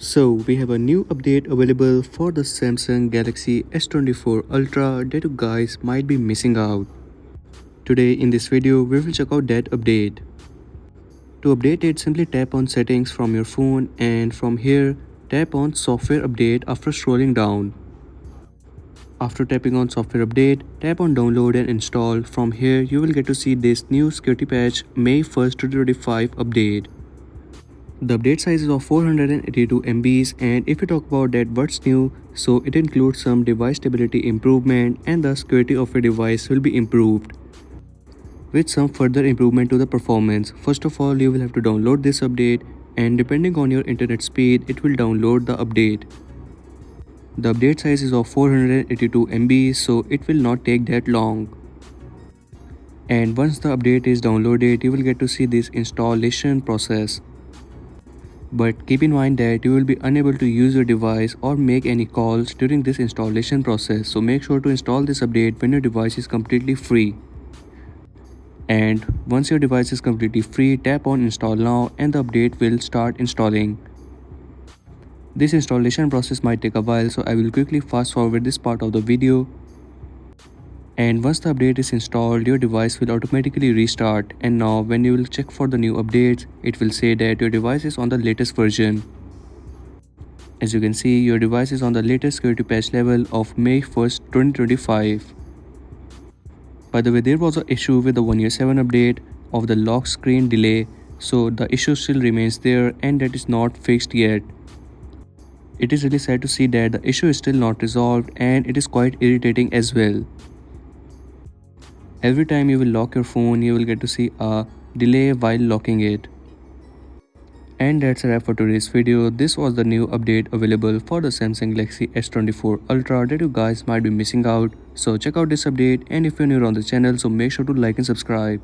So we have a new update available for the Samsung Galaxy S24 Ultra that you guys might be missing out. Today in this video we will check out that update. To update it, simply tap on settings from your phone and from here tap on software update after scrolling down. After tapping on software update, tap on download and install. From here you will get to see this new security patch May 1st 2025 update. The update size is of 482 MBs, and if you talk about that what's new, so it includes some device stability improvement and the security of your device will be improved with some further improvement to the performance. First of all, you will have to download this update, and depending on your internet speed it will download the update. The update size is of 482 MB, so it will not take that long. And once the update is downloaded, you will get to see this installation process. But keep in mind that you will be unable to use your device or make any calls during this installation process, so make sure to install this update when your device is completely free. And once your device is completely free, tap on install now and the update will start installing. This installation process might take a while, so I will quickly fast forward this part of the video. And once the update is installed, your device will automatically restart, and now when you will check for the new updates, it will say that your device is on the latest version. As you can see, your device is on the latest security patch level of May 1st 2025. By the way, there was an issue with the 1.7 update of the lock screen delay, so the issue still remains there and that is not fixed yet. It is really sad to see that the issue is still not resolved, and it is quite irritating as well. Every time you will lock your phone, you will get to see a delay while locking it. And that's a wrap for today's video. This was the new update available for the Samsung Galaxy S24 Ultra that you guys might be missing out. So check out this update, and if you're new on the channel, so make sure to like and subscribe.